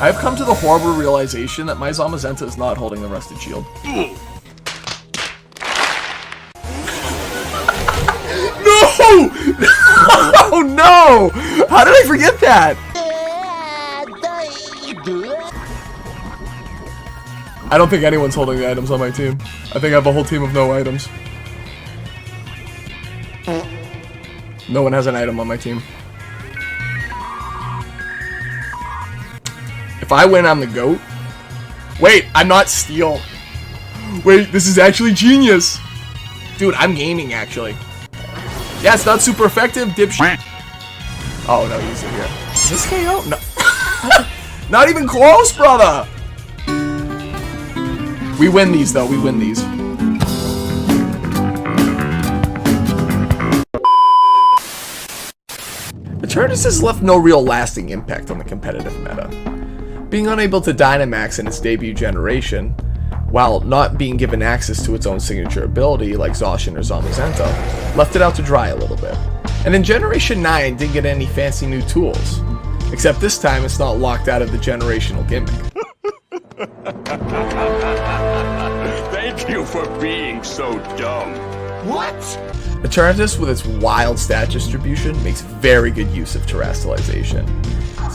I've come to the horrible realization that my Zamazenta is not holding the rusted shield. No! Oh no! How did I forget that? I don't think anyone's holding the items on my team. I think I have a whole team of no items. No one has an item on my team. If I win, I'm the GOAT. Wait, I'm not Steel. Wait, this is actually genius. Dude, I'm gaming, actually. Yeah, it's not super effective, dipshit. Oh, no, use it here. Is this KO? No. Not even close, brother. We win these, though. We win these. Eternatus has left no real lasting impact on the competitive meta. Being unable to Dynamax in its debut generation, while not being given access to its own signature ability like Zacian or Zamazenta, left it out to dry a little bit. And in Generation 9 didn't get any fancy new tools, except this time it's not locked out of the generational gimmick. Thank you for being so dumb. What? Eternatus, with its wild stat distribution, makes very good use of terrestrialization.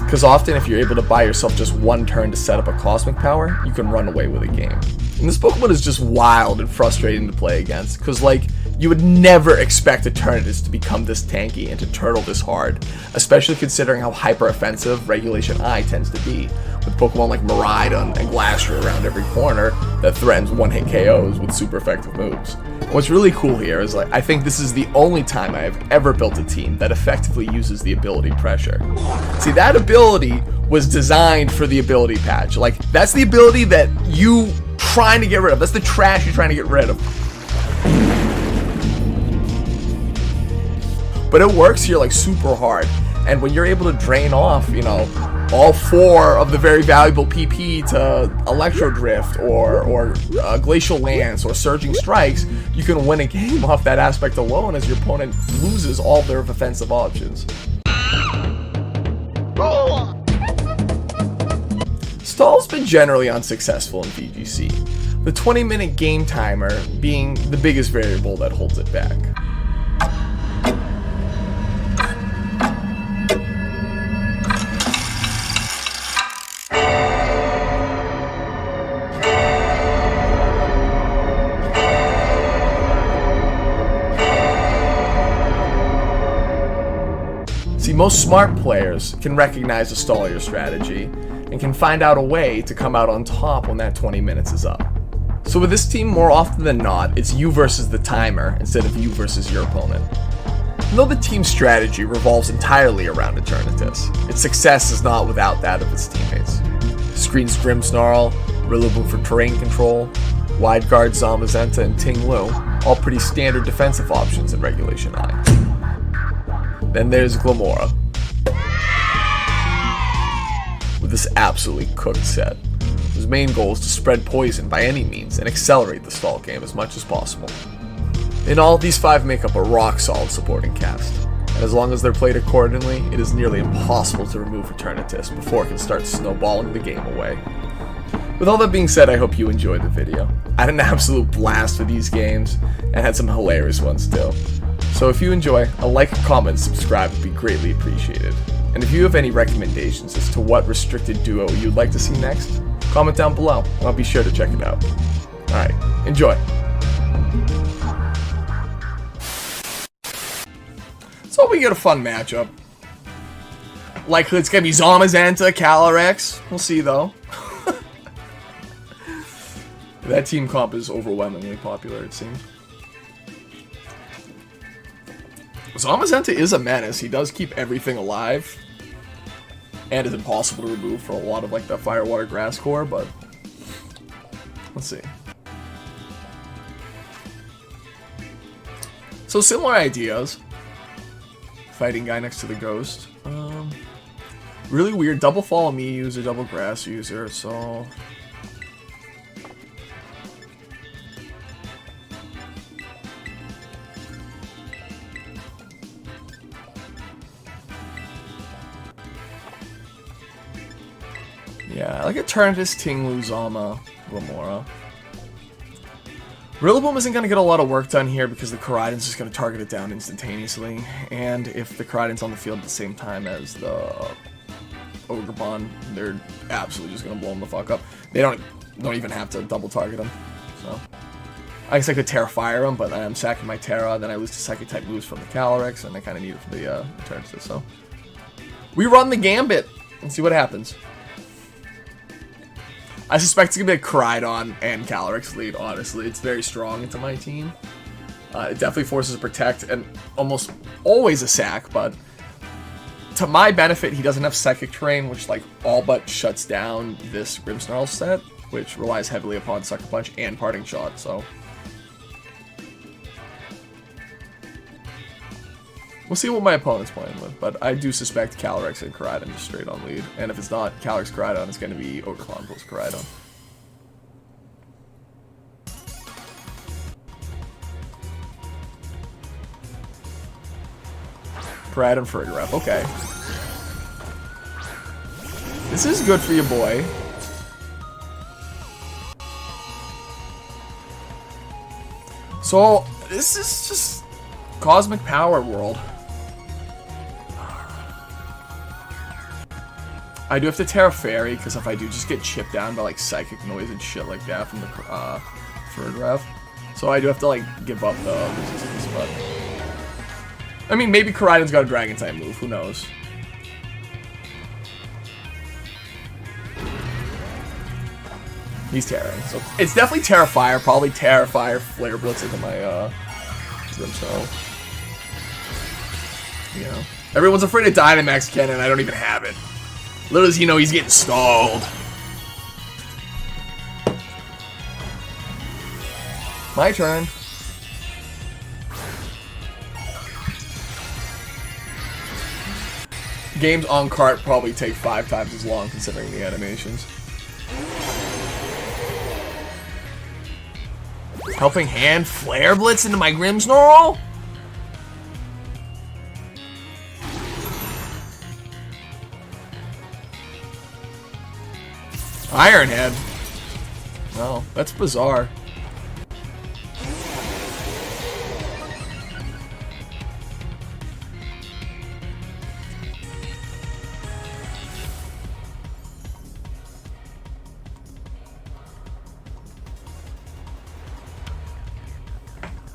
Because often if you're able to buy yourself just one turn to set up a cosmic power, you can run away with a game. And this Pokemon is just wild and frustrating to play against, because like, you would never expect Eternatus to become this tanky and to turtle this hard, especially considering how hyper-offensive Regulation I tends to be, with Pokemon like Miraidon and Glastrier around every corner that threatens one-hit KOs with super effective moves. What's really cool here is like, I think this is the only time I have ever built a team that effectively uses the ability pressure. See, that ability was designed for the ability patch. Like, that's the ability that you trying to get rid of. That's the trash you're trying to get rid of. But it works here like super hard. And when you're able to drain off, you know, all 4 of the very valuable PP to Electro Drift or Glacial Lance or Surging Strikes, you can win a game off that aspect alone as your opponent loses all their offensive options. Stall's been generally unsuccessful in VGC, the 20-minute game timer being the biggest variable that holds it back. See, most smart players can recognize a stall your strategy and can find out a way to come out on top when that 20 minutes is up. So with this team, more often than not, it's you versus the timer instead of you versus your opponent. And though the team's strategy revolves entirely around Eternatus, its success is not without that of its teammates. Screen's Grimmsnarl, Rillaboom for terrain control, Wide Guard Zamazenta and Ting Lu, all pretty standard defensive options in Regulation I. Then there's Glamora, with this absolutely cooked set, whose main goal is to spread poison by any means and accelerate the stall game as much as possible. In all, these 5 make up a rock-solid supporting cast, and as long as they're played accordingly, it is nearly impossible to remove Eternatus before it can start snowballing the game away. With all that being said, I hope you enjoyed the video. I had an absolute blast with these games, and had some hilarious ones too. So if you enjoy, a like, comment, and subscribe would be greatly appreciated. And if you have any recommendations as to what restricted duo you'd like to see next, comment down below, and I'll be sure to check it out. Alright, enjoy! So we get a fun matchup. Likely it's gonna be Zamazenta, Calyrex. We'll see though. That team comp is overwhelmingly popular, it seems. Zamazenta is a menace. He does keep everything alive. And is impossible to remove for a lot of like the Fire, Water, Grass core, but let's see. So similar ideas. Fighting guy next to the ghost. Really weird. Double Follow Me user, double Grass user, so... Yeah, I like Eternatus, Tinglu, Zama, Lamora. Rillaboom isn't going to get a lot of work done here because the Koraidon's just going to target it down instantaneously. And if the Koraidon's on the field at the same time as the Ogerpon, they're absolutely just going to blow him the fuck up. They don't even have to double target him. So, I guess I could Terra Fire him, but I'm sacking my Terra, then I lose to Psychic type moves from the Calyrex, and I kind of need it for the Eternatus. So, we run the Gambit and see what happens. I suspect it's going to be a Koraidon and Calyrex lead, honestly. It's very strong into my team. It definitely forces a Protect and almost always a Sack, but to my benefit, he doesn't have Psychic Terrain, which like all but shuts down this Grimmsnarl set, which relies heavily upon Sucker Punch and Parting Shot, so... We'll see what my opponent's playing with, but I do suspect Calyrex and Koraidon just straight on lead. And if it's not Calyrex Koraidon, it's going to be Ogerpon plus Koraidon. Koraidon for a rep, okay. This is good for your boy. So, this is just Cosmic Power World. I do have to Terra Fairy, because if I do just get chipped down by like Psychic Noise and shit like that from the third ref. So I do have to like give up the resistance, but... I mean, maybe Koraidon's got a Dragon type move, who knows. He's Terraing, so it's definitely Terra Fire, probably Terra Fire, Flare Blitz into my Grimmsnarl. You know, everyone's afraid of Dynamax Cannon, I don't even have it. Little does he know he's getting stalled. My turn. Games on cart probably take 5 times as long considering the animations. Helping Hand Flare Blitz into my Grimmsnarl? Iron Head. Oh, that's bizarre.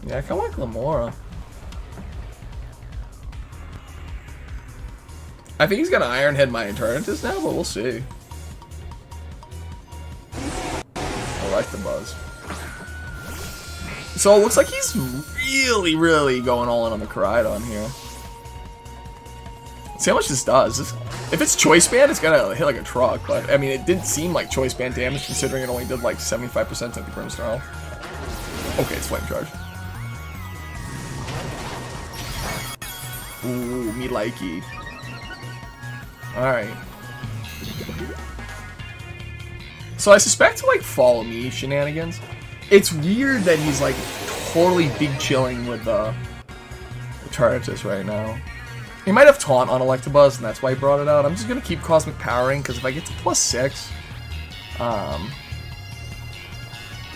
Yeah, I kinda like Lamora. I think he's gonna Iron Head my Eternatus now, but we'll see. I like the buzz. So it looks like he's really going all in on the Koraidon here. Let's see how much this does. If it's Choice Band, it's gonna hit like a truck, but I mean, it didn't seem like Choice Band damage considering it only did like 75% of the Grimmsnarl. Okay, it's Flame Charge. Ooh, me likey. Alright. So I suspect to like follow me shenanigans. It's weird that he's like totally big chilling with Eternatus right now. He might have Taunt on Electabuzz and that's why he brought it out. I'm just gonna keep Cosmic Powering because if I get to +6,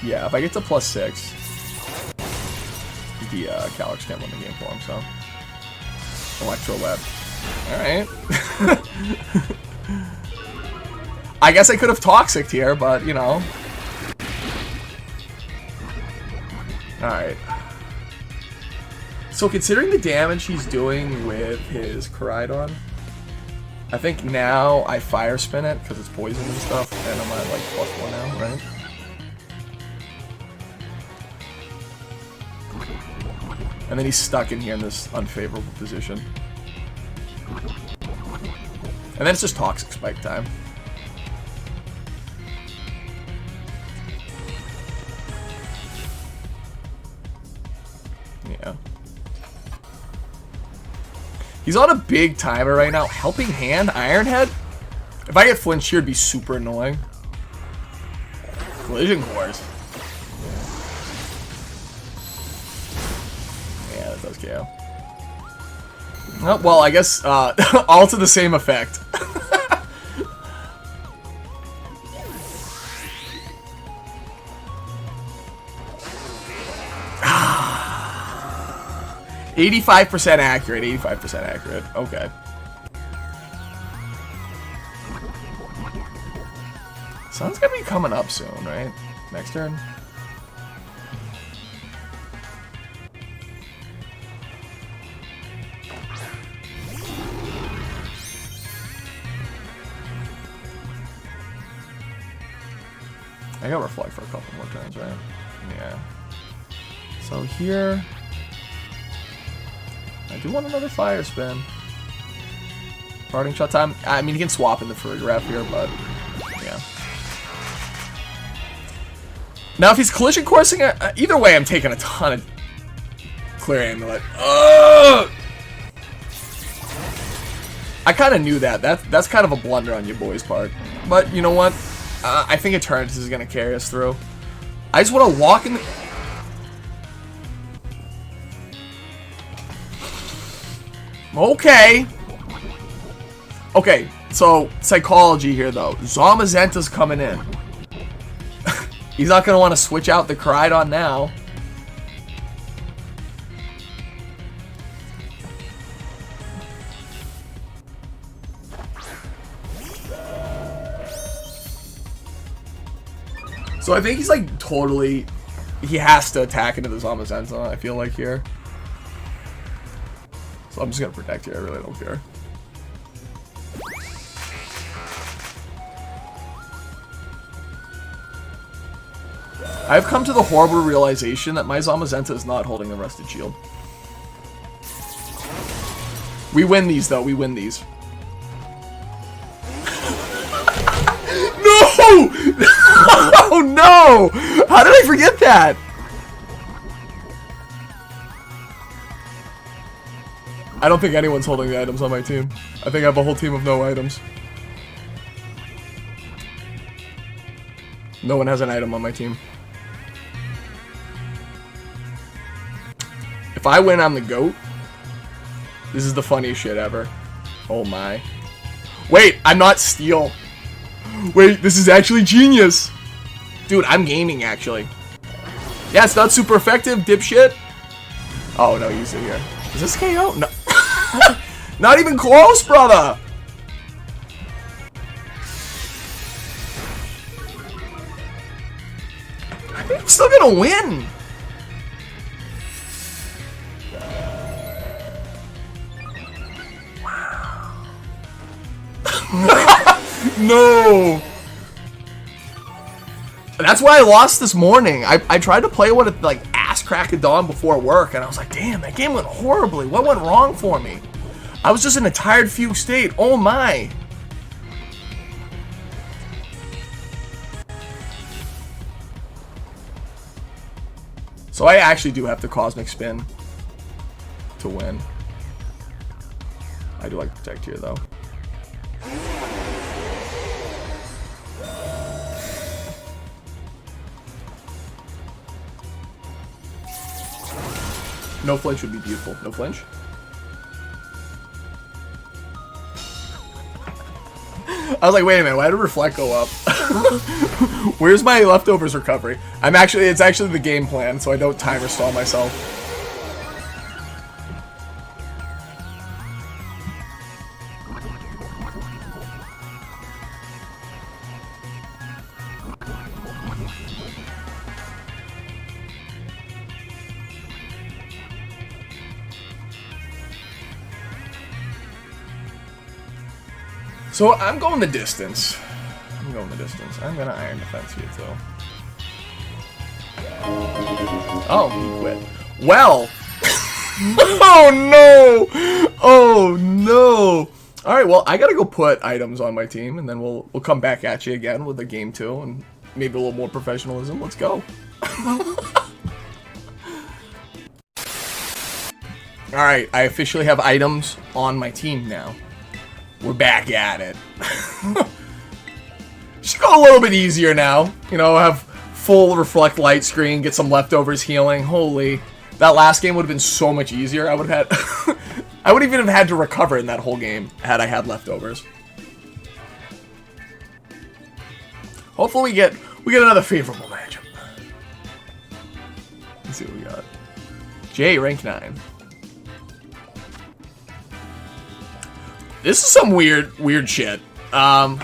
yeah, if I get to +6, the Calyrex can't win the game for him, so. Electro Web. Alright. I guess I could have Toxic'd here, but, you know. Alright. So, considering the damage he's doing with his Koraidon, I think now I Fire Spin it, because it's poison and stuff, and I'm at, like, +1 now, right? And then he's stuck in here in this unfavorable position. And then it's just Toxic Spike time. Yeah. He's on a big timer right now. Helping Hand, Iron Head? If I get flinched here, it'd be super annoying. Collision Course. Yeah, that does KO. Oh, well, I guess all to the same effect. 85% accurate, 85% accurate. Okay. Sun's gonna be coming up soon, right? Next turn. I got reflect for a couple more turns, right? Yeah. So here, I do want another fire spin. Parting shot time. I mean, you can swap in the Farigiraf here, but yeah. Now, if he's collision coursing, either way, I'm taking a ton of clear amulet. Ugh! I kind of knew that. That's kind of a blunder on your boy's part. But you know what? I think Eternatus is going to carry us through. I just want to walk in the... Okay. Okay, so psychology here, though. Zamazenta's coming in. He's not going to want to switch out the Crydon now. So I think he's like totally... He has to attack into the Zamazenta, I feel like, here. So I'm just going to protect here, I really don't care. I've come to the horrible realization that my Zamazenta is not holding a Rusted Shield. We win these, though. We win these. No! Oh, no! How did I forget that? I don't think anyone's holding the items on my team. I think I have a whole team of no items. No one has an item on my team. If I win, I'm the GOAT. This is the funniest shit ever. Oh my. Wait, I'm not Steel. Wait, this is actually genius. Dude, I'm gaming, actually. Yeah, it's not super effective, dipshit. Oh, no, use it here. Is this KO? No. Not even close, brother. I think I'm still gonna win. No. That's why I lost this morning. I tried to play one at like ass crack of dawn before work, and I was like, damn, that game went horribly. What went wrong for me? I was just in a tired fugue state. Oh my. So I actually do have to Cosmic Spin to win. I do like to protect here, though. No flinch would be beautiful. No flinch. I was like, wait a minute, why did Reflect go up? Where's my leftovers recovery? It's actually the game plan, so I don't timer stall myself. So I'm going the distance. I'm going to Iron Defense here, too. Oh, he quit. Well. Oh, no. Oh, no. All right, well, I got to go put items on my team, and then we'll come back at you again with a game 2, and maybe a little more professionalism. Let's go. All right, I officially have items on my team now. We're back at it. Should go a little bit easier now. You know, have full Reflect Light Screen, get some leftovers healing. Holy, that last game would have been so much easier. I would have had, I wouldn't even have had to recover in that whole game had I had leftovers. Hopefully we get another favorable matchup. Let's see what we got. Jay, rank 9. This is some weird shit. So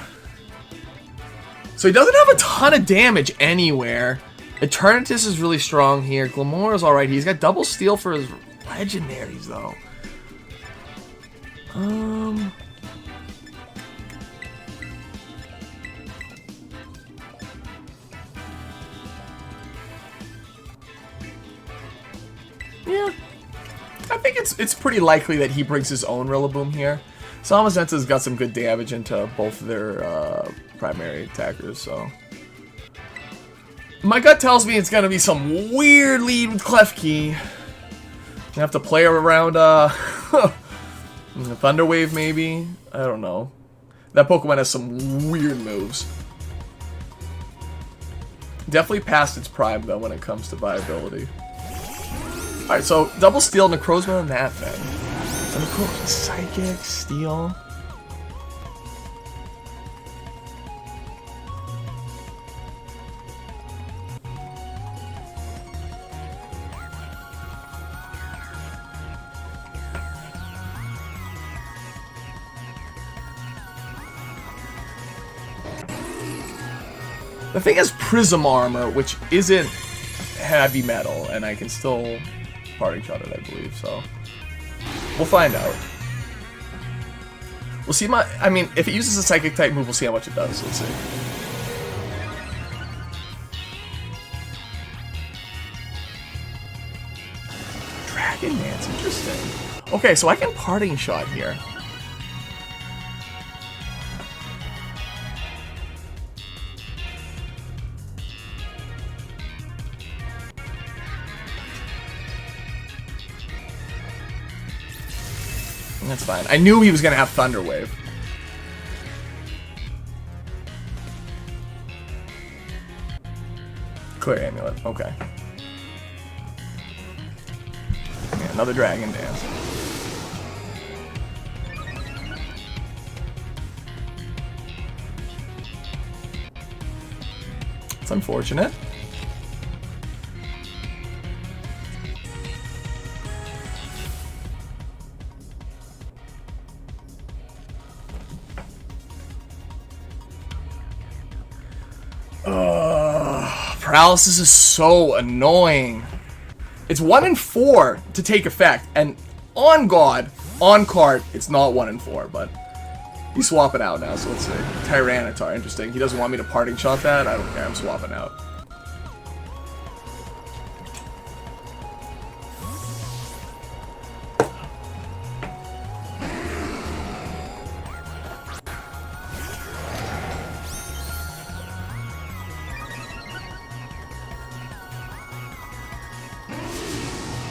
he doesn't have a ton of damage anywhere. Eternatus is really strong here. Glamoura's alright. He's got double steal for his legendaries, though. Yeah. I think it's pretty likely that he brings his own Rillaboom here. Salmazenza's got some good damage into both of their primary attackers, so... My gut tells me it's gonna be some weird lead with Klefki. Gonna have to play around, Thunder Wave, maybe? I don't know. That Pokemon has some weird moves. Definitely past its prime, though, when it comes to viability. Alright, so double Steel, Necrozma, and that thing. So Necrozma, Psychic, Steel. The thing is Prism Armor, which isn't heavy metal, and I can still parting shot it, I believe, so we'll find out. We'll see I mean, if it uses a Psychic type move, we'll see how much it does. Let's see. Dragon Dance, interesting. Okay, so I can parting shot here. That's fine. I knew he was going to have Thunder Wave. Clear Amulet. Okay. Yeah, another Dragon Dance. It's unfortunate. Paralysis is so annoying. It's 1 in 4 to take effect, and on God, on card, it's not 1 in 4, but he's swapping out now, so let's see. Tyranitar, interesting. He doesn't want me to parting shot that? I don't care, I'm swapping out.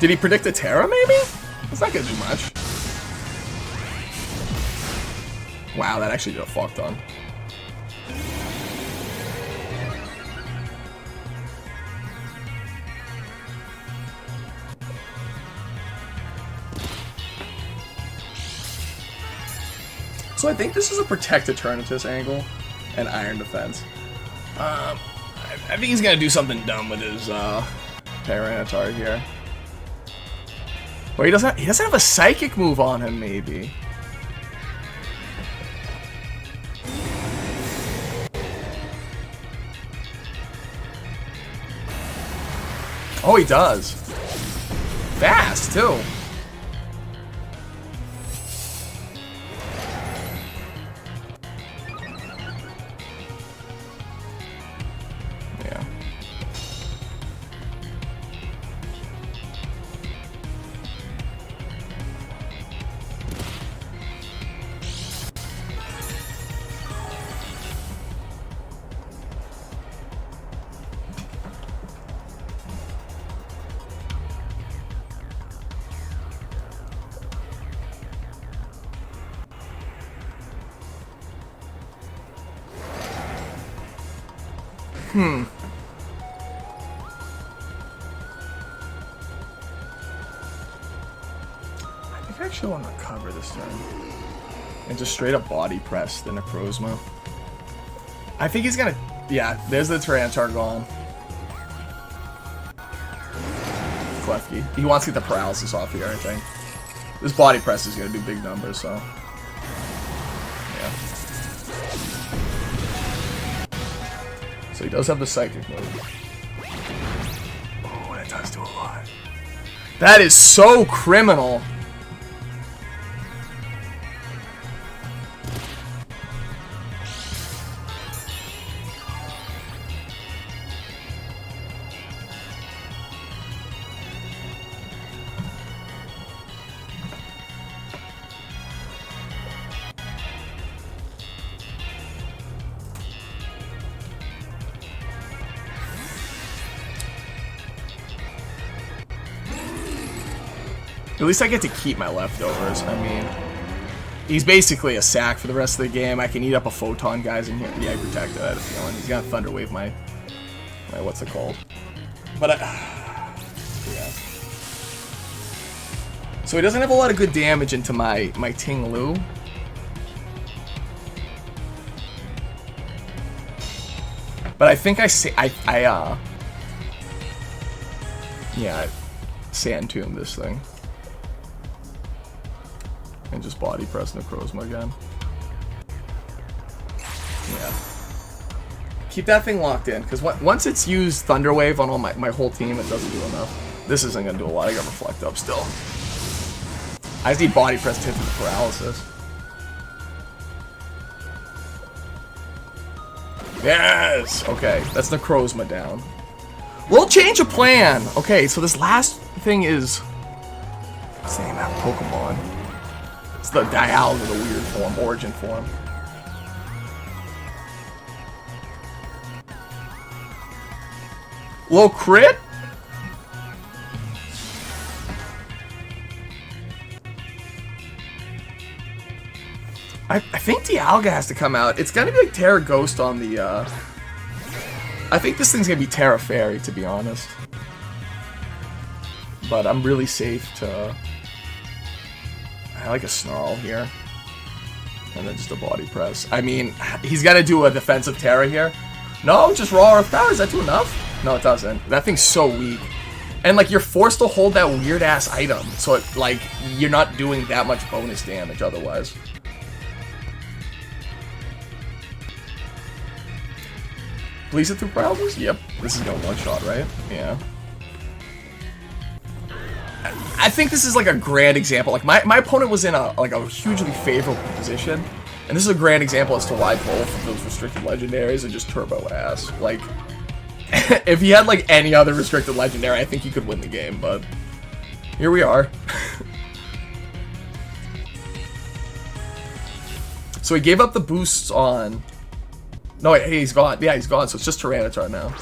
Did he predict a Terra, maybe? That's not gonna do much. Wow, that actually did a fuck ton. So I think this is a Protect Eternatus angle and Iron Defense. I think he's gonna do something dumb with his Tyranitar here. Or he doesn't have a Psychic move on him, maybe. Oh, he does. Fast, too. Yeah. I think I actually want to recover this turn. And just straight up body press the Necrozma. I think he's gonna... Yeah, there's the Tyranitar gone. Klefki. He wants to get the paralysis off here, I think. This body press is gonna do big numbers, so... Yeah. So he does have the psychic move. Oh, that does do a lot. That is so criminal. At least I get to keep my leftovers. I mean, he's basically a sack for the rest of the game. I can eat up a photon guys in here. Yeah, I protected. I had a feeling he's gonna thunder wave my what's it called? But yeah. So he doesn't have a lot of good damage into my Ting Lu. But I think I Sand Tomb this thing. And just body press Necrozma again. Yeah. Keep that thing locked in, because once it's used Thunder Wave on all my whole team, it doesn't do enough. This isn't going to do a lot. I got Reflect up still. I just need body press to hit the paralysis. Yes! Okay, that's Necrozma down. We'll change of plan! Okay, so this last thing is... What's the name of that Pokémon? It's the Dial with a weird form, origin form. Low crit? I think Dialga has to come out. It's gonna be like Terra Ghost on the, I think this thing's gonna be Terra Fairy, to be honest. But I'm really safe to... I like a Snarl here. And then just a body press. I mean, he's gotta do a defensive Terra here. No, just raw Earth Power. Is that too enough? No, it doesn't. That thing's so weak. And, like, you're forced to hold that weird-ass item. So, it, like, you're not doing that much bonus damage otherwise. Bleeds it through paralysis? Yep. This is going one-shot, right? Yeah. I think this is like a grand example. Like my opponent was in a hugely favorable position, and this is a grand example as to why both of those restricted legendaries are just turbo ass. Like, if he had like any other restricted legendary, I think he could win the game. But here we are. So he gave up the boosts on. No, wait, hey, he's gone. Yeah, he's gone. So it's just Eternatus now.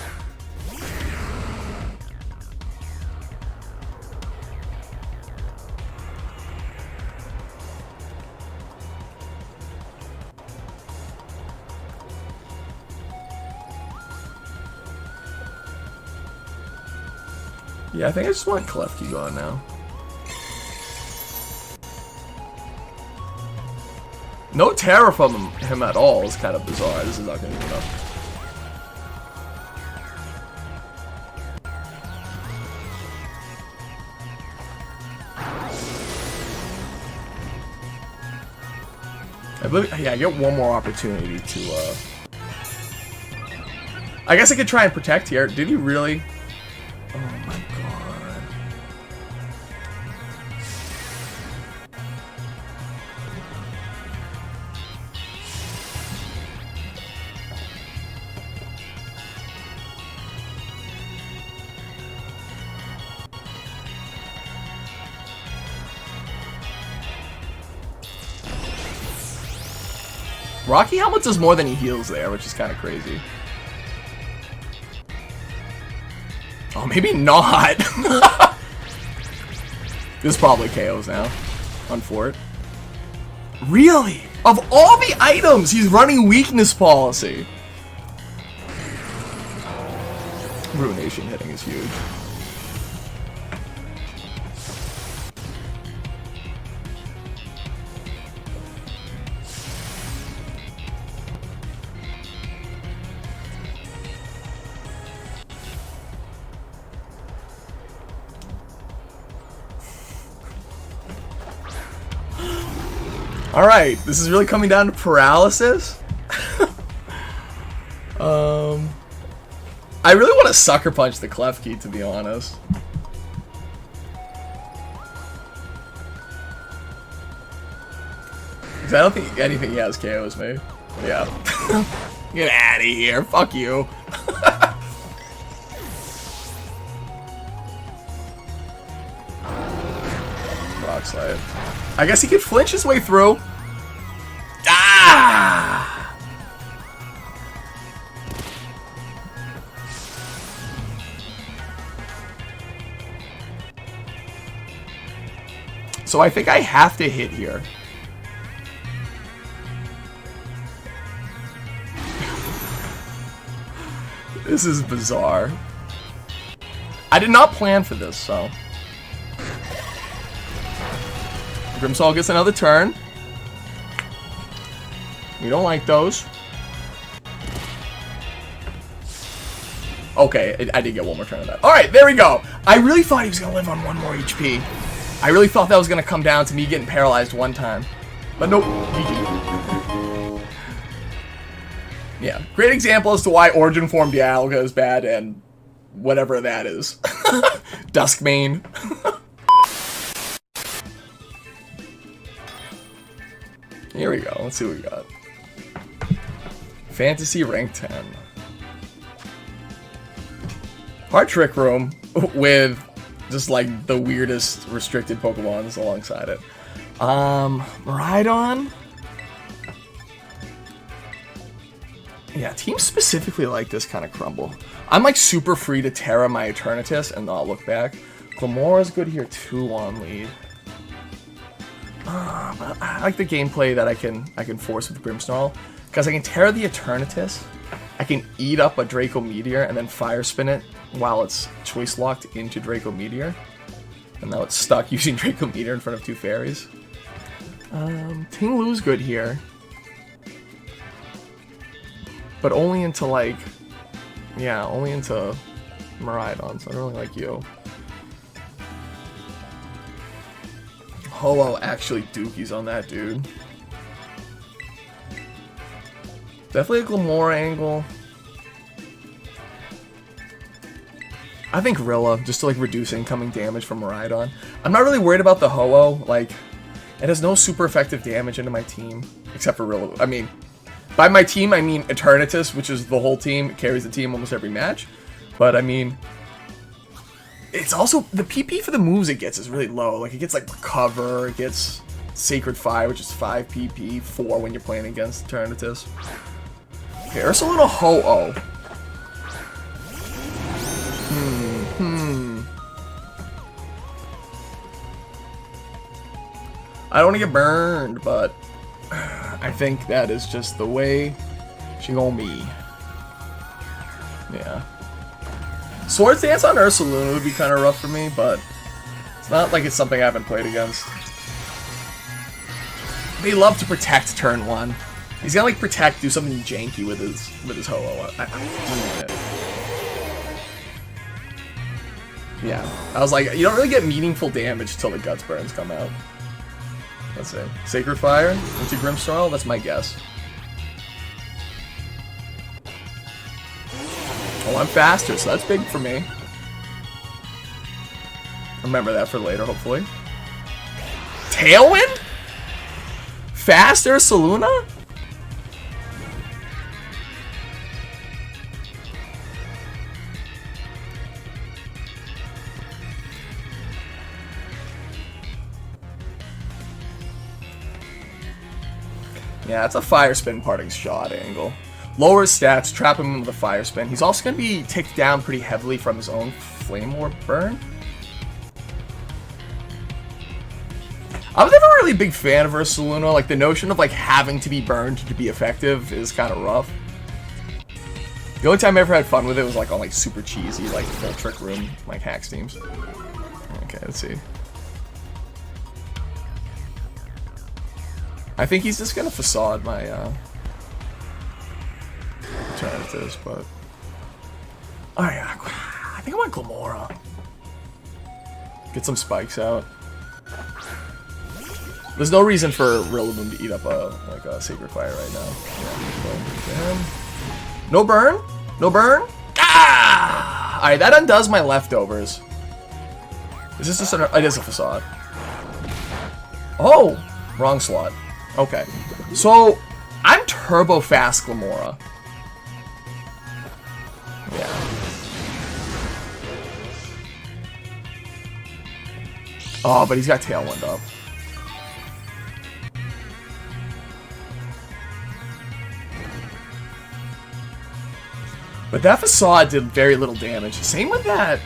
Yeah, I think I just want Klefki gone now. No terror from him at all is kind of bizarre. This is not going to be enough. I believe, yeah, I get one more opportunity to, I guess I could try and protect here. Did he really? Oh my god. Rocky Helmet does more than he heals there, which is kind of crazy. Oh, maybe not. This probably KOs now. On Fort. Really? Of all the items, he's running weakness policy. Ruination hitting is huge. Alright, this is really coming down to paralysis. I really want to sucker punch the Klefki, to be honest. Because I don't think anything he has KOs me. Yeah. Get out of here. Fuck you. Rock Slide. I guess he could flinch his way through. Ah! So I think I have to hit here. This is bizarre. I did not plan for this, so. Grimmsnarl gets another turn. We don't like those. Okay, I did get one more turn of that. Alright, there we go. I really thought he was going to live on 1 more HP. I really thought that was going to come down to me getting paralyzed one time. But nope. GG. Yeah, great example as to why Origin Form Dialga is bad and whatever that is. Duskmane. Here we go. Let's see what we got. Fantasy rank 10. Hard Trick Room with just like the weirdest restricted Pokemons alongside it. Miraidon. Yeah, teams specifically like this kind of crumble. I'm like super free to Terra my Eternatus and not look back. Glamora's good here too on lead. But I like the gameplay that I can force with Grimmsnarl, because I can Terra the Eternatus, I can eat up a Draco Meteor and then Fire Spin it while it's choice locked into Draco Meteor, and now it's stuck using Draco Meteor in front of 2 fairies. Ting Lu's good here, but only into like, yeah, only into Miraidon, so I don't really like you. Ho-Oh actually dookies on that dude. Definitely a Glamora angle. I think Rilla, just to like reduce incoming damage from Miraidon. I'm not really worried about the Ho-Oh, like, it has no super effective damage into my team, except for Rilla. I mean, by my team, I mean Eternatus, which is the whole team, it carries the team almost every match. But I mean, it's also, the PP for the moves it gets is really low. Like, it gets, like, Recover, it gets Sacred Fire, which is 5 PP, 4 when you're playing against Eternatus. Okay, Ursaluna Ho-Oh. I don't want to get burned, but I think that is just the way she gonna be. Yeah. Swords Dance on Ursaluna would be kind of rough for me, but it's not like it's something I haven't played against. They love to protect turn 1. He's gonna like protect, do something janky with his Ho-Oh. Yeah, I was like, you don't really get meaningful damage till the Guts Burns come out. Let's see. Sacred Fire into Grimmsnarl? That's my guess. Oh, I'm faster, so that's big for me. Remember that for later, hopefully. Tailwind? Faster Ursaluna? Yeah, it's a Fire Spin parting shot angle. Lowers stats, trap him with a Fire Spin. He's also going to be ticked down pretty heavily from his own Flame Orb burn. I was never really a big fan of Ursaluna. Like, the notion of like having to be burned to be effective is kind of rough. The only time I ever had fun with it was like on like super cheesy, like full Trick Room, like hacks teams. Okay, let's see. I think he's just gonna facade my Eternatus, but alright, I think I want Glamora. Get some spikes out. There's no reason for Rillaboom to eat up a Sacred Fire right now. Yeah, no burn? No burn? Ah! Alright, that undoes my leftovers. Is this just an... It is a Facade. Oh! Wrong slot. Okay. So, I'm turbo fast Glamora. Yeah. Oh, but he's got Tailwind up. But that Facade did very little damage. Same with that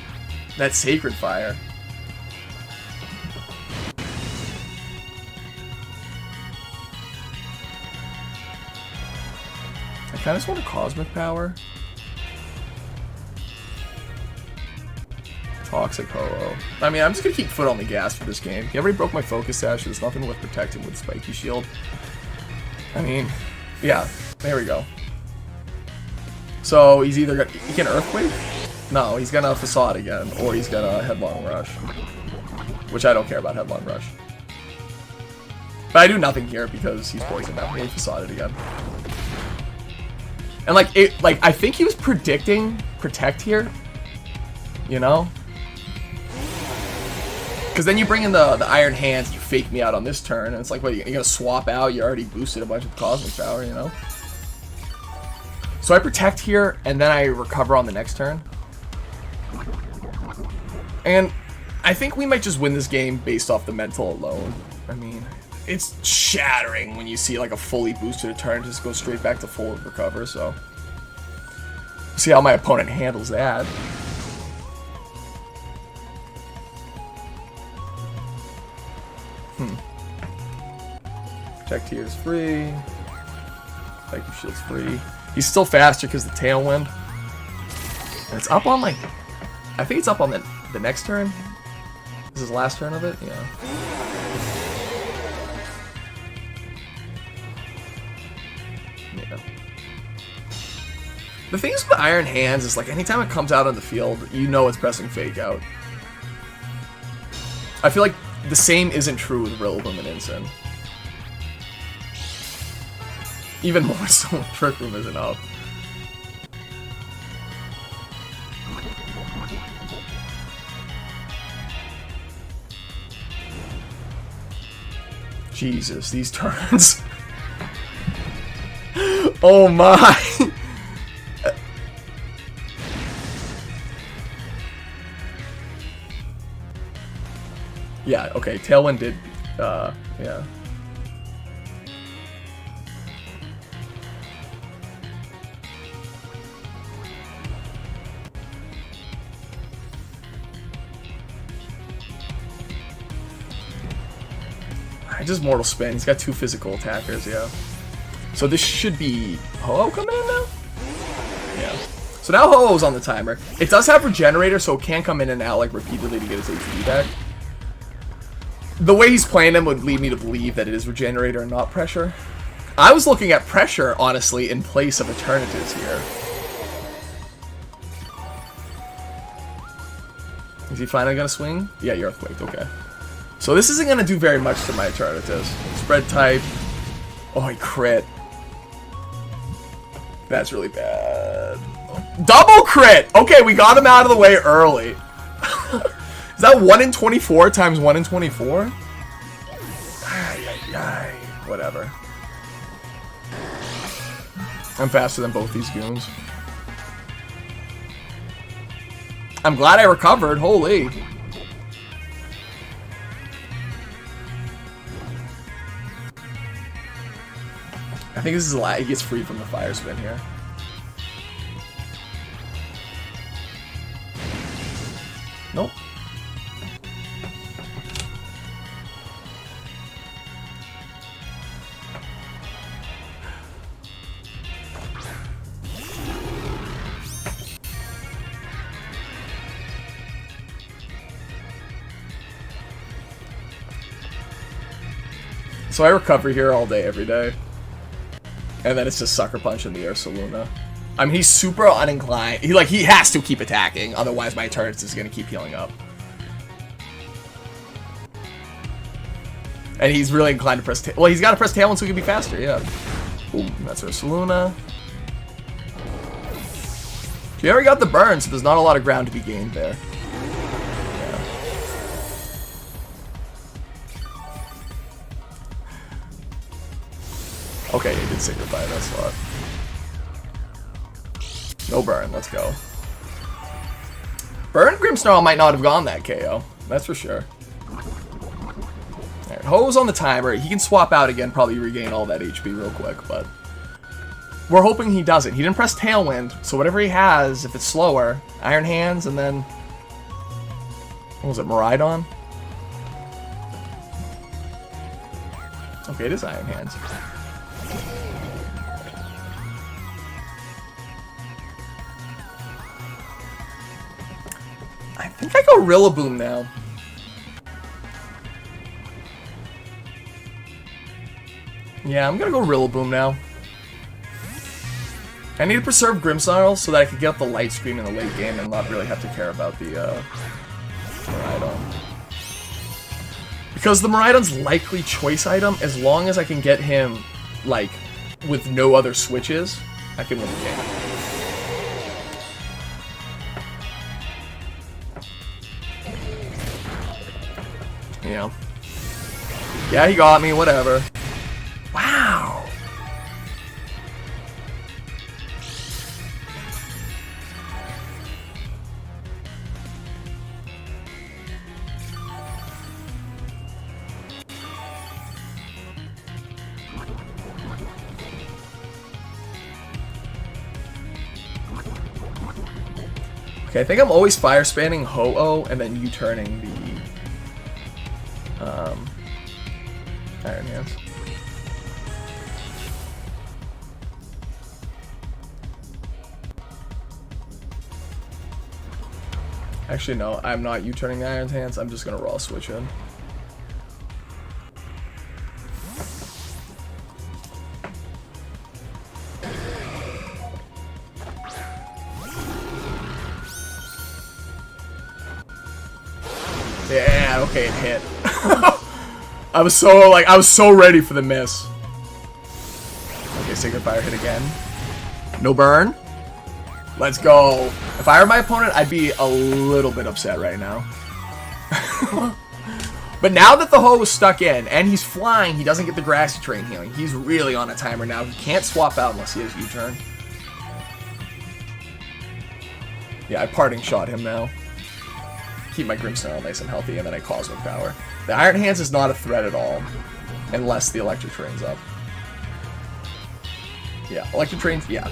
Sacred Fire. I kind of just want a Cosmic Power. Toxic Ho-Oh. I mean, I'm just going to keep foot on the gas for this game. He already broke my Focus Sash. There's nothing worth protecting with Spiky Shield. I mean, yeah. There we go. So, he's either going to... He can Earthquake? No, he's going to Facade again. Or he's going to Headlong Rush. Which I don't care about Headlong Rush. But I do nothing here because he's poisoned now. He Facade it again. And, I think he was predicting Protect here. You know? Because then you bring in the Iron Hands, you fake me out on this turn, and it's like, what, you're going to swap out? You already boosted a bunch of Cosmic Power, you know? So I Protect here, and then I recover on the next turn. And I think we might just win this game based off the mental alone. I mean, it's shattering when you see like a fully boosted turn just go straight back to full recover, so... See how my opponent handles that. Protect here is free. Psychic Shield's free. He's still faster because the Tailwind. And it's up on, like... I think it's up on the next turn. This is the last turn of it? Yeah. Yeah. The thing is with the Iron Hands is, like, anytime it comes out on the field, you know it's pressing Fake Out. I feel like the same isn't true with Rillaboom and Incin. Even more so when Trick Room isn't up. Jesus, these turns. Oh my! Yeah, okay, Tailwind did, yeah. I just Mortal Spin. He's got 2 physical attackers, yeah. So this should be Ho-Oh coming in now? Yeah. So now Ho-Oh's on the timer. It does have Regenerator, so it can come in and out like repeatedly to get his HP back. The way he's playing him would lead me to believe that it is Regenerator and not Pressure. I was looking at Pressure, honestly, in place of Eternatus here. Is he finally gonna swing? Yeah, you're Earthquaked, okay. So this isn't gonna do very much to my Eternatus. Spread type. Oh, he crit. That's really bad. Double crit! Okay, we got him out of the way early. Is that 1 in 24 times 1 in 24? Whatever. I'm faster than both these goons. I'm glad I recovered, holy. I think this is a lot. He gets free from the Fire Spin here. Nope. So I recover here all day, every day. And then it's just Sucker Punch in the Air Saluna. I mean, he's super uninclined. He has to keep attacking, otherwise my Eternatus is gonna keep healing up. And he's really inclined to press tail. Well, he's got to press tail so he can be faster, yeah. Ooh, that's Ursaluna. He already got the burn, so there's not a lot of ground to be gained there. Yeah. Okay, he did Signify that slot. No burn, let's go. Burn Grimmsnarl might not have gone that KO. That's for sure. Alright, Ho's on the timer. He can swap out again, probably regain all that HP real quick, but we're hoping he doesn't. He didn't press Tailwind, so whatever he has, if it's slower, Iron Hands, and then what was it, Miraidon? Okay, it is Iron Hands. I think I go Rillaboom now. Yeah, I'm gonna go Rillaboom now. I need to preserve Grimmsnarl so that I can get up the Light Screen in the late game and not really have to care about the Miraidon. Because the Miraidon's likely choice item, as long as I can get him, like, with no other switches, I can win the game. Yeah. Yeah, he got me, whatever. Wow. Okay, I think I'm always fire spanning Ho-Oh and then U-turning the Iron Hands. Actually, no, I'm not U-turning the Iron Hands. I'm just gonna raw switch in. Yeah, okay, it hit. I was so ready for the miss. Okay, Sacred Fire hit again. No burn. Let's go. If I were my opponent, I'd be a little bit upset right now. But now that the Ho is stuck in, and he's flying, he doesn't get the Grassy Terrain healing. He's really on a timer now. He can't swap out unless he has U-turn. Yeah, I parting shot him now. Keep my Grimmsnarl nice and healthy, and then I Cosmic Power. The Iron Hands is not a threat at all, unless the Electric Terrain's up. Yeah, Electric Terrain's, yeah.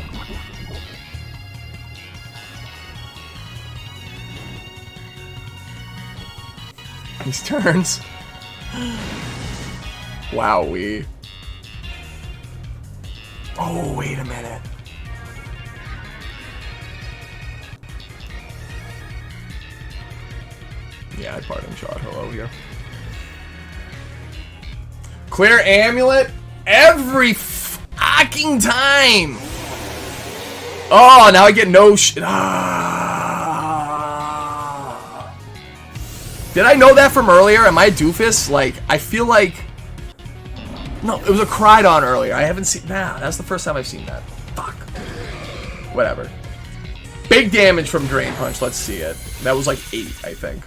These turns. Wowee. Oh, wait a minute. Yeah, I parting shot Ho-Oh here. Clear Amulet every fucking time. Oh, now I get no shit. Did I know that from earlier? Am I a doofus? Like, I feel like... No, it was a Crydon earlier. I haven't seen... Nah, that's the first time I've seen that. Fuck. Whatever. Big damage from Drain Punch. Let's see it. That was like 8, I think.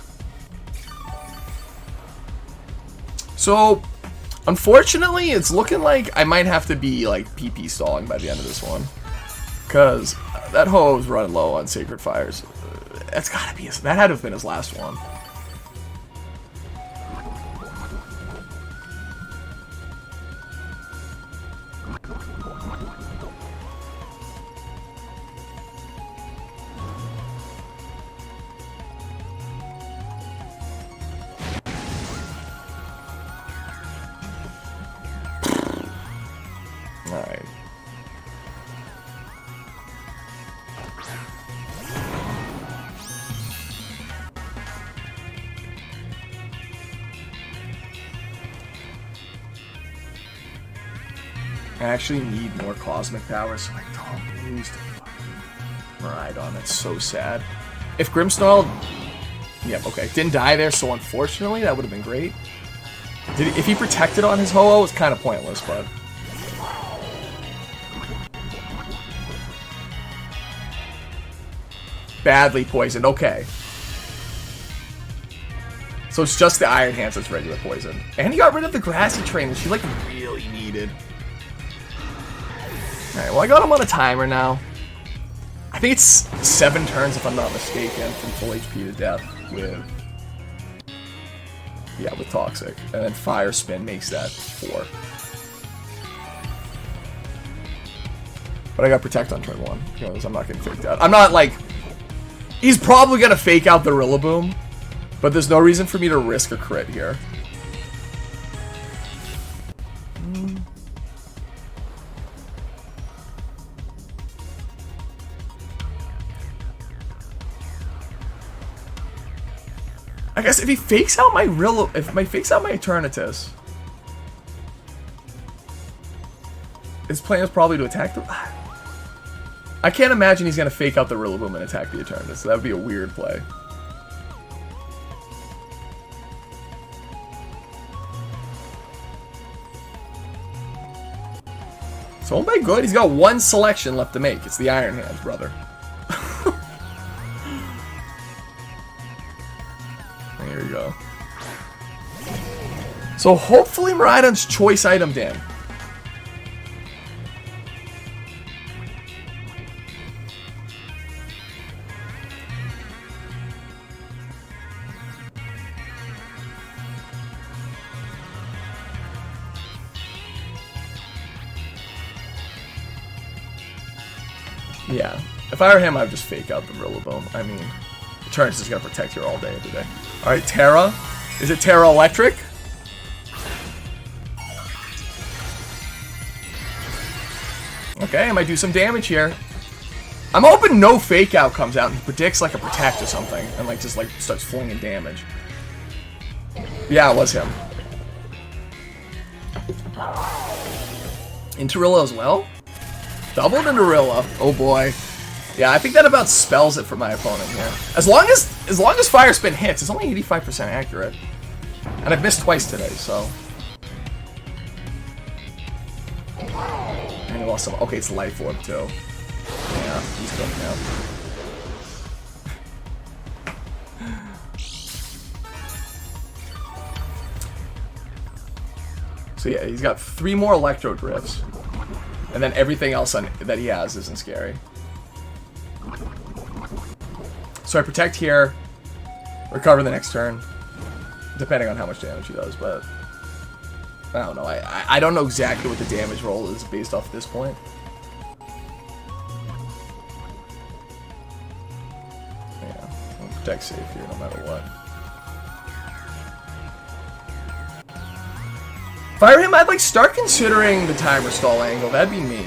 So, unfortunately, it's looking like I might have to be, like, PP stalling by the end of this one. Because that Ho-Oh's running low on Sacred Fires. That's gotta be... That had to have been his last one. Alright. I actually need more Cosmic Power so I don't lose to Miraidon. That's so sad. If Grimmsnarl... Yep, okay. Didn't die there, so unfortunately that would have been great. If he protected on his Ho-Oh, it's kind of pointless, but... Badly poisoned, okay. So it's just the Iron Hands that's regular poison. And he got rid of the Grassy Train, which he, like, really needed. Alright, well, I got him on a timer now. I think it's 7 turns, if I'm not mistaken, from full HP to death with... Yeah, with Toxic. And then Fire Spin makes that 4. But I got Protect on turn 1, because I'm not getting faked out. I'm not, like... He's probably gonna fake out the Rillaboom, but there's no reason for me to risk a crit here. I guess if he fakes out my Eternatus, his plan is probably to attack the... I can't imagine he's gonna fake out the Rillaboom and attack the Eternatus, so that would be a weird play. So, oh my good, he's got 1 selection left to make. It's the Iron Hands, brother. Here we go. So hopefully Miraidon's choice itemed in. Yeah, if I were him, I'd just fake out the Rillaboom. I mean, Eternatus is going to protect here all day, every day. Alright, Terra. Is it Terra Electric? Okay, I might do some damage here. I'm hoping no fake out comes out and he predicts like a Protect or something and like just like starts flinging damage. Yeah, it was him. Interilla as well? Doubled Interilla. Oh boy. Yeah, I think that about spells it for my opponent here. As long as Fire Spin hits, it's only 85% accurate. And I've missed twice today, so. And I lost some. Okay, it's Life Orb too. Yeah, he's good now. So yeah, he's got 3 more Electro Drifts. And then everything else that he has isn't scary. So I protect here, recover the next turn, depending on how much damage he does, but I don't know. I don't know exactly what the damage roll is based off at this point. Yeah, I'll protect safe here no matter what. If I were him, I'd like start considering the timer stall angle. That'd be me.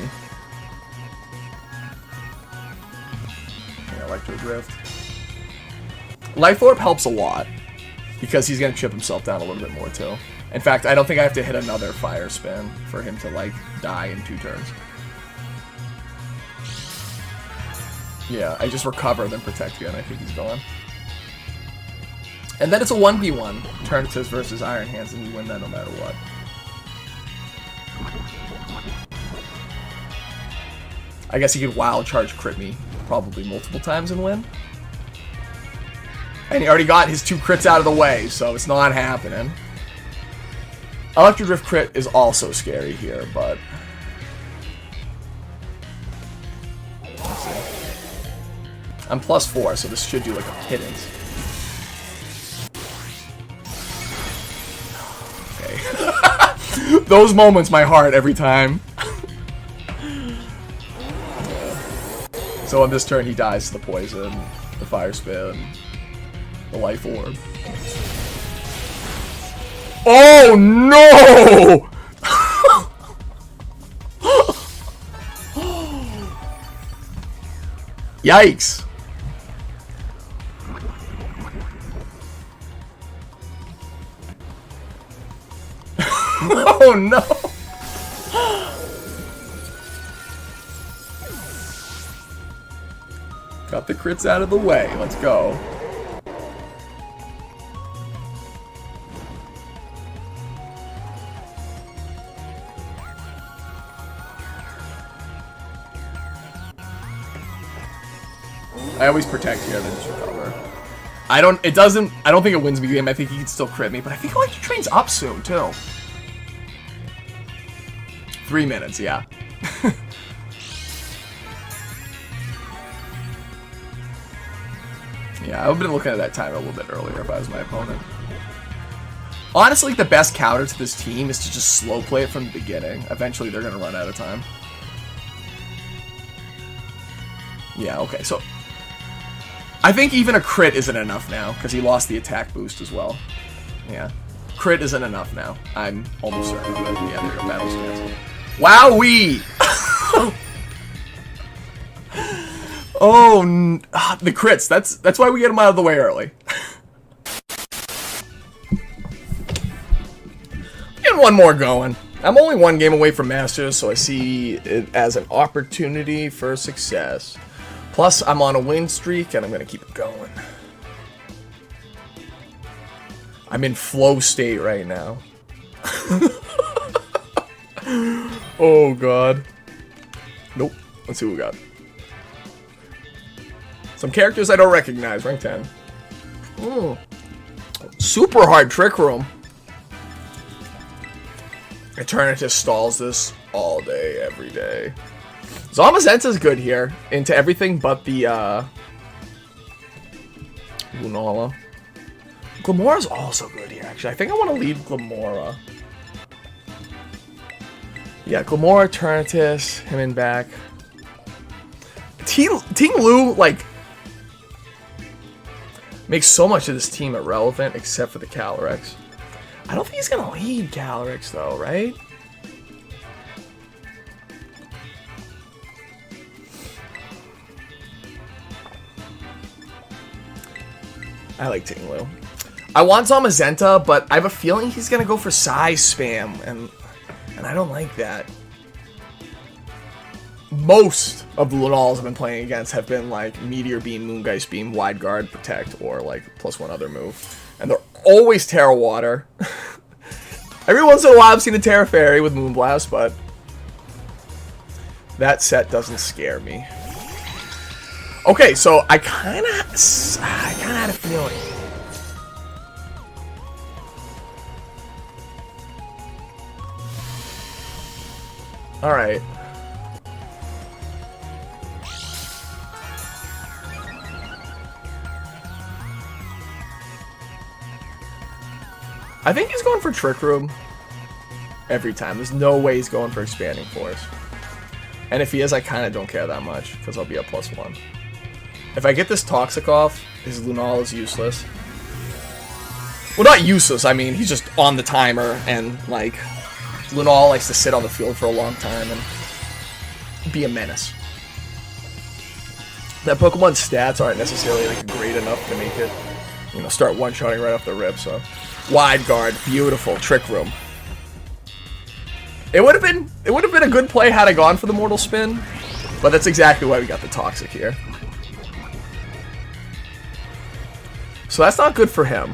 Yeah, Electro Drift. Life Orb helps a lot because he's gonna chip himself down a little bit more too. In fact, I don't think I have to hit another Fire Spin for him to like die in 2 turns. Yeah, I just recover then protect again. I think he's gone. And then it's a 1v1, Eternatus versus Iron Hands, and we win that no matter what. I guess he could Wild Charge crit me probably multiple times and win. And he already got his 2 crits out of the way, so it's not happening. Electro Drift crit is also scary here, but... Let's see. I'm +4, so this should do like a pittance. Okay. Those moments, my heart, every time. So on this turn, he dies to the poison, the Fire Spin, the Life Orb. Oh no! Yikes! Oh no! Got the crits out of the way. Let's go. I always protect here, then just recover. I don't think it wins me the game. I think he can still crit me, but I think Electric Train's up soon, too. 3 minutes, yeah. Yeah, I would have been looking at that timer a little bit earlier if I was my opponent. Honestly, the best counter to this team is to just slow play it from the beginning. Eventually, they're going to run out of time. Yeah, okay, so... I think even a crit isn't enough now, because he lost the attack boost as well. Yeah. Crit isn't enough now. I'm almost certain that, yeah, there you go, battle's canceled. Wowee! Oh, the crits. That's why we get them out of the way early. Getting one more going. I'm only one game away from Masters, so I see it as an opportunity for success. Plus, I'm on a win streak, and I'm going to keep it going. I'm in flow state right now. Oh, God. Nope. Let's see what we got. Some characters I don't recognize. Rank 10. Super hard Trick Room. Eternatus stalls this all day, every day. Zamazenta's good here. Into everything but the, Lunala. Glamora's also good here, actually. I think I want to leave Glamora. Yeah, Glamora, Eternatus, him in back. Ting Lu, like, makes so much of this team irrelevant except for the Calyrex. I don't think he's gonna lead Calyrex though, right? I like Ting Lu. I want Zamazenta, but I have a feeling he's gonna go for size spam, and I don't like that. Most of the Lunals I've been playing against have been like Meteor Beam, Moongeist Beam, Wide Guard, Protect, or like plus one other move. And they're always Terra Water. Every once in a while I've seen a Terra Fairy with Moonblast, but that set doesn't scare me. Okay, so I kinda had a feeling. Alright. I think he's going for Trick Room every time. There's no way he's going for Expanding Force. And if he is, I kind of don't care that much, because I'll be at +1. If I get this Toxic off, his Lunala is useless. Well, not useless, I mean, he's just on the timer, and, like, Lunala likes to sit on the field for a long time and be a menace. That Pokemon's stats aren't necessarily, like, great enough to make it, you know, start one-shotting right off the rip, so... Wide Guard, beautiful, Trick Room. It would have been a good play had I gone for the Mortal Spin, but that's exactly why we got the Toxic here. So that's not good for him.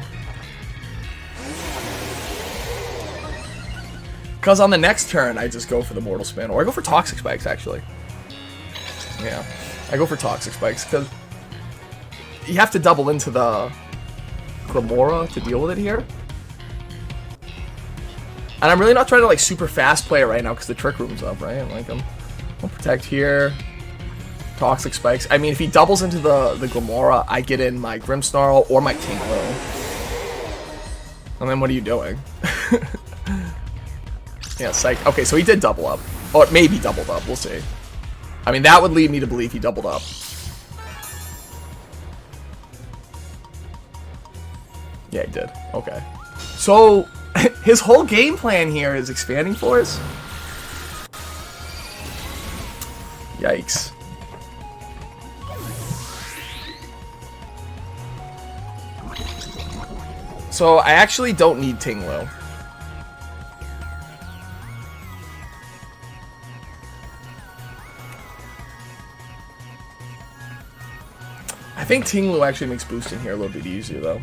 Because on the next turn, I just go for the Mortal Spin, or I go for Toxic Spikes, actually. Yeah, I go for Toxic Spikes, because you have to double into the Glamora to deal with it here. And I'm really not trying to, like, super fast play it right now because the Trick Room's up, right? Like, I'll Protect here. Toxic Spikes. I mean, if he doubles into the Glamora, I get in my Grimmsnarl or my Ting Lu. And then what are you doing? Yeah, Psych. Okay, so he did double up. Or maybe doubled up. We'll see. I mean, that would lead me to believe he doubled up. Yeah, he did. Okay. So... his whole game plan here is Expanding Force? Yikes. So, I actually don't need Ting Lu. I think Ting Lu actually makes boosting here a little bit easier, though.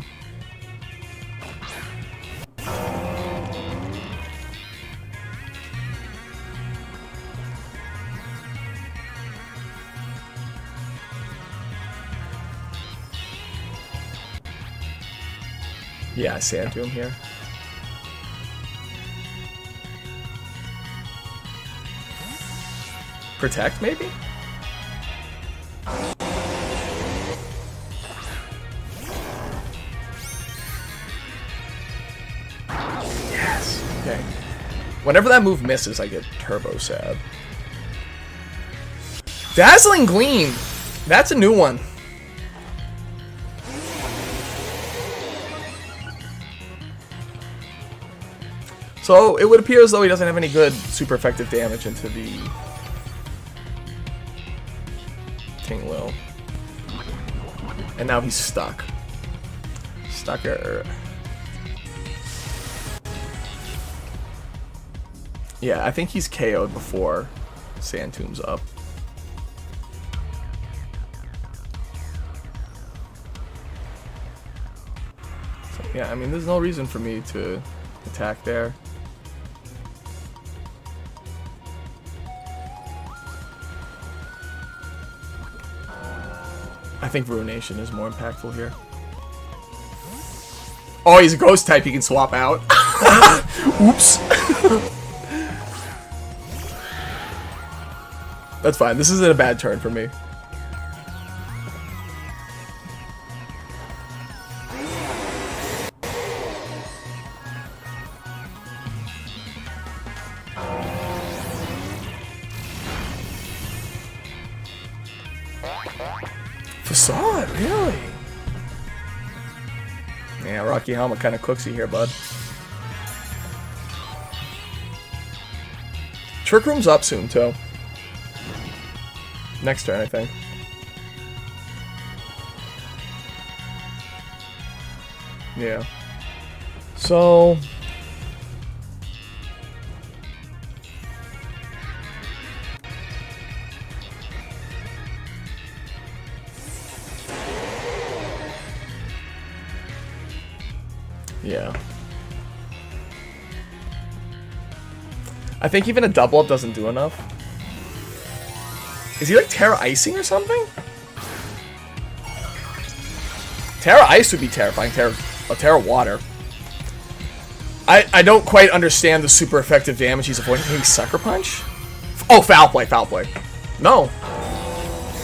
Yeah, Sand Tomb here. Protect, maybe? Yes. Okay. Whenever that move misses, I get turbo sad. Dazzling Gleam! That's a new one. So, it would appear as though he doesn't have any good super effective damage into the Tinglu. And now he's stuck. Stucker. Yeah, I think he's KO'd before Sand Tomb's up. So, yeah, I mean, there's no reason for me to attack there. I think Ruination is more impactful here. Oh, he's a ghost type he can swap out. Oops. That's fine. This isn't a bad turn for me. Facade, really? Yeah, Rocky Helmet kind of cooks you here, bud. Trick Room's up soon, too. Next turn, I think. Yeah. So... yeah. I think even a double up doesn't do enough. Is he like Terra Icing or something? Terra Ice would be terrifying. Terra Water. I don't quite understand the super effective damage he's avoiding. Maybe Sucker Punch? Oh, Foul Play, Foul Play. No.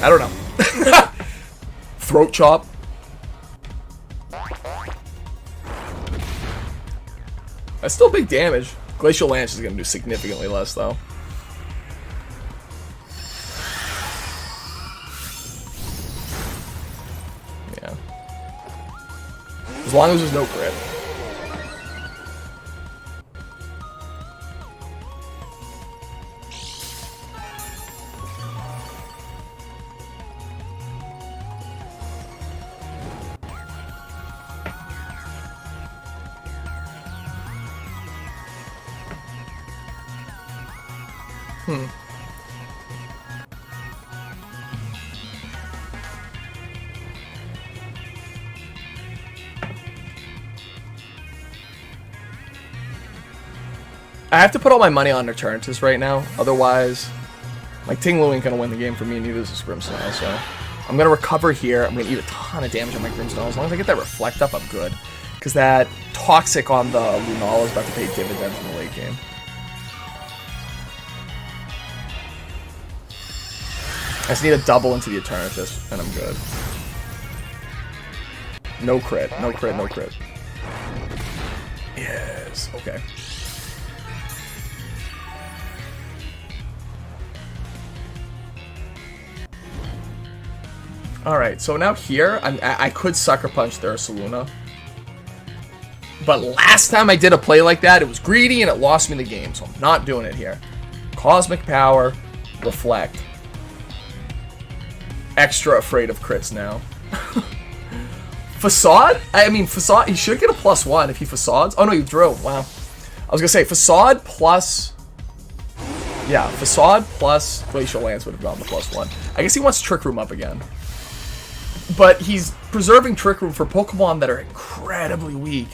I don't know. Throat Chop. That's still big damage. Glacial Lance is going to do significantly less, though. Yeah. As long as there's no crit. I have to put all my money on Eternatus right now, otherwise, like, Tinglu ain't gonna win the game for me, and neither is this Grimmsnarl, so I'm gonna recover here. I'm gonna eat a ton of damage on my Grimmsnarl. As long as I get that Reflect up, I'm good. Because that Toxic on the Lunala is about to pay dividends in the late game. I just need a double into the Eternatus, and I'm good. No crit, no crit, no crit. Yes, okay. Alright, so now here, I could Sucker Punch their Ursaluna. But last time I did a play like that, it was greedy and it lost me the game, so I'm not doing it here. Cosmic Power, Reflect. Extra afraid of crits now. Facade? I mean, Facade, he should get a +1 if he Facades. Oh no, you drew. Wow. I was gonna say, Facade plus... yeah, Facade plus Glacial Lance would have gotten the +1. I guess he wants Trick Room up again. But he's preserving Trick Room for Pokemon that are incredibly weak.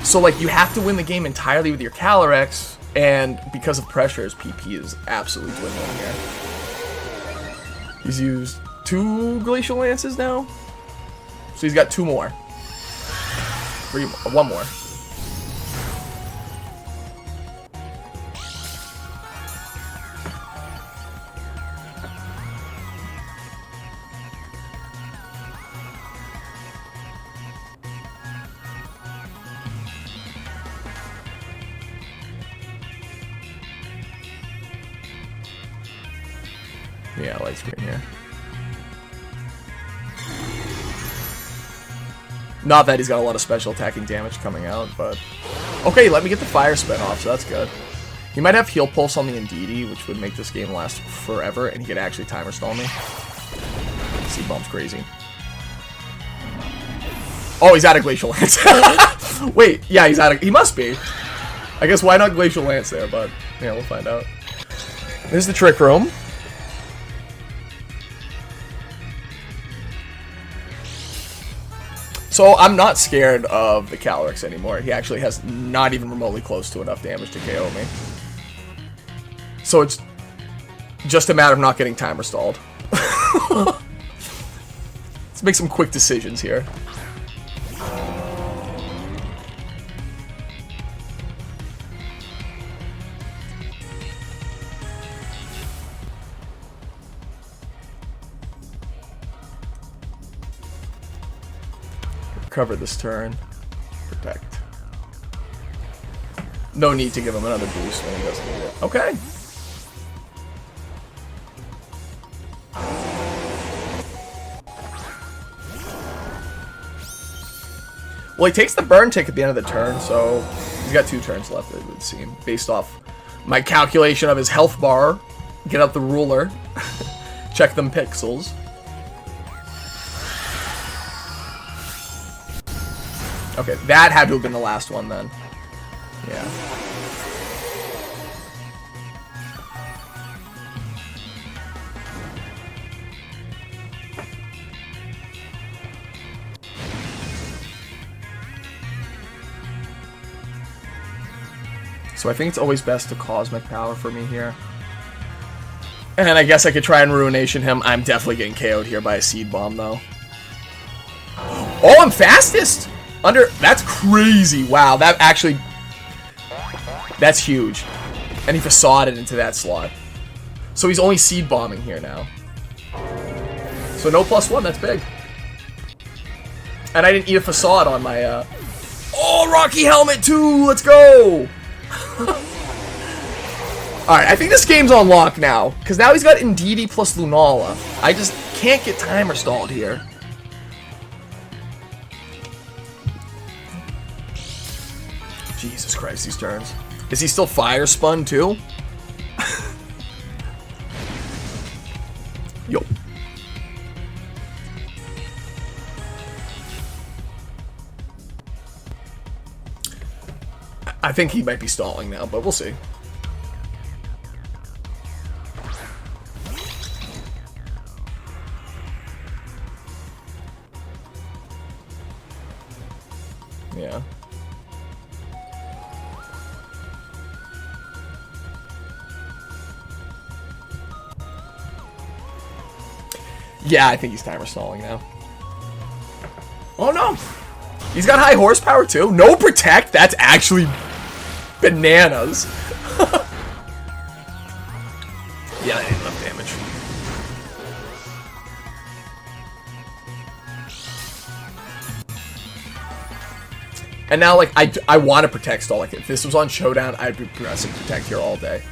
So, like, you have to win the game entirely with your Calyrex, and because of pressure, his PP is absolutely dwindling here. He's used 2 Glacial Lances now, so he's got 2 more. One more. Yeah, light screen here. Not that he's got a lot of special attacking damage coming out, but... Okay, let me get the fire spin off, so that's good. He might have heal pulse on the Indeedee, which would make this game last forever, and he could actually timer stall me. Seed Bomb's crazy. Oh, he's out of Glacial Lance. Wait, yeah, he's out of... He must be. I guess why not Glacial Lance there, but... Yeah, we'll find out. There's the Trick Room. So I'm not scared of the Calyrex anymore. He actually has not even remotely close to enough damage to KO me. So it's just a matter of not getting timer stalled. Let's make some quick decisions here. Cover this turn. Protect. No need to give him another boost when he doesn't need it. Okay. Well, he takes the burn tick at the end of the turn, so he's got 2 turns left, it would seem, based off my calculation of his health bar. Get out the ruler. Check them pixels. Okay, that had to have been the last one then. Yeah. So I think it's always best to Cosmic Power for me here. And I guess I could try and Ruination him. I'm definitely getting KO'd here by a Seed Bomb though. Oh, I'm fastest! That's crazy. Wow, that actually... That's huge. And he facaded into that slot. So he's only Seed Bombing here now. So no +1, that's big. And I didn't eat a facade on my, Oh, Rocky Helmet too! Let's go! Alright, I think this game's on lock now. Because now he's got Indeedee plus Lunala. I just can't get timer stalled here. Jesus Christ, these turns. Is he still Fire Spun too? Yo. I think he might be stalling now, but we'll see. Yeah. Yeah, I think he's timer stalling now. Oh no! He's got high horsepower too. No protect? That's actually bananas. Yeah, that ain't enough damage. And now, like, I want to protect stall. Like, if this was on Showdown, I'd be progressing protect here all day.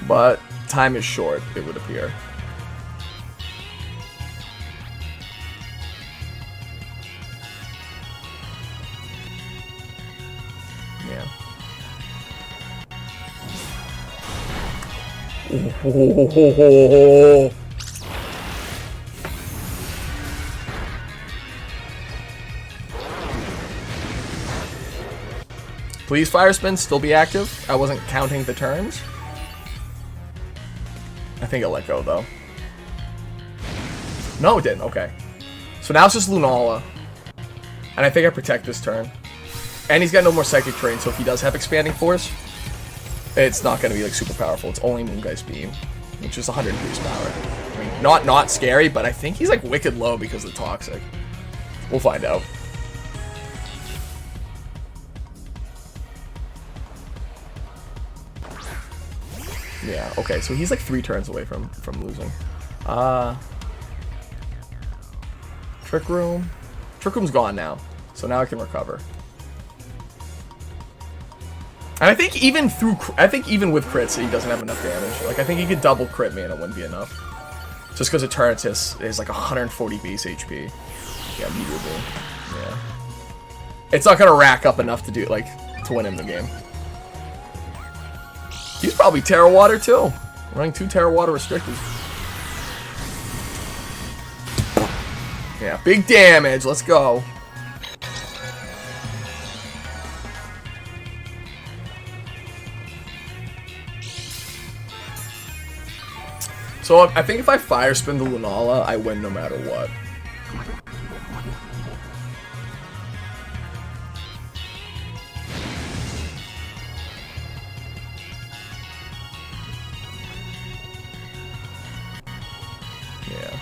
But time is short, it would appear. Yeah. Oh. Please, Fire Spin, still be active. I wasn't counting the turns. I think it'll let go, though. No, it didn't. Okay. So now it's just Lunala. And I think I protect this turn. And he's got no more Psychic Terrain, so if he does have Expanding Force, it's not going to be, like, super powerful. It's only Moongeist Beam, which is 100 boost power. I mean, not scary, but I think he's like wicked low because of the toxic. We'll find out. Yeah, okay, so he's like 3 turns away from losing. Trick Room. Trick Room's gone now, so now I can recover. And I think even with crits, he doesn't have enough damage. Like, I think he could double crit me and it wouldn't be enough. Just because Eternatus is like 140 base HP. Yeah, immediately. Yeah. It's not gonna rack up enough to do like to win him the game. He's probably Terra Water too. Running 2 Terra Water restricted. Yeah, big damage. Let's go. So I think if I fire spin the Lunala, I win no matter what. Yeah.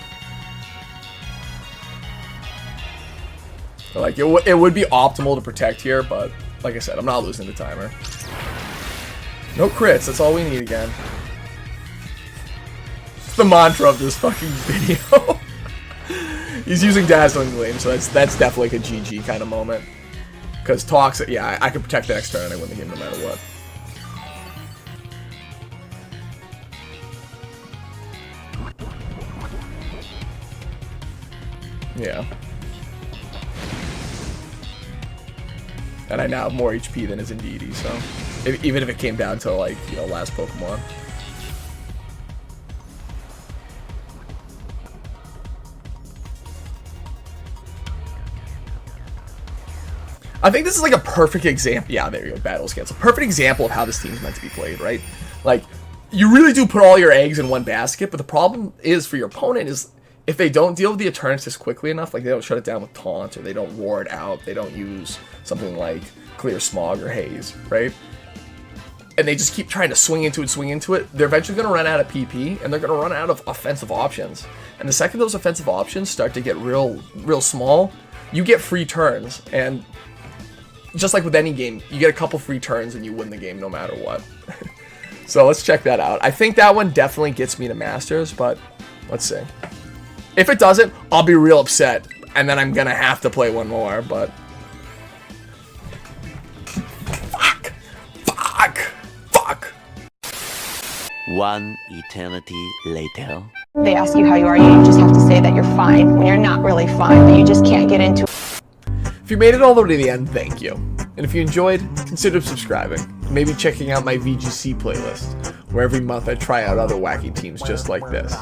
Like, it would be optimal to protect here, but like I said, I'm not losing the timer. No crits, that's all we need again. The mantra of this fucking video. He's using Dazzling Gleam, so that's definitely like a GG kind of moment. Because Toxic, yeah, I can protect the next turn and I win the game no matter what. Yeah. And I now have more HP than his Indeedee, so even if it came down to, like, you know, last Pokemon. I think this is like a perfect example. Yeah, there you go, Battle Scans. A perfect example of how this team is meant to be played, right? Like, you really do put all your eggs in one basket, but the problem is for your opponent is if they don't deal with the Eternatus quickly enough, like they don't shut it down with Taunt, or they don't roar it out, they don't use something like Clear Smog or Haze, right? And they just keep trying to swing into it, they're eventually going to run out of PP, and they're going to run out of offensive options. And the second those offensive options start to get real small, you get free turns, and just like with any game, you get a couple free turns and you win the game no matter what. So let's check that out. I think that one definitely gets me to Masters, but let's see. If it doesn't, I'll be real upset, and then I'm gonna have to play one more, but... Fuck! One eternity later. They ask you how you are, you just have to say that you're fine when you're not really fine, but you just can't get into. If you made it all the way to the end, thank you. And if you enjoyed, consider subscribing. Maybe checking out my VGC playlist, where every month I try out other wacky teams just like this.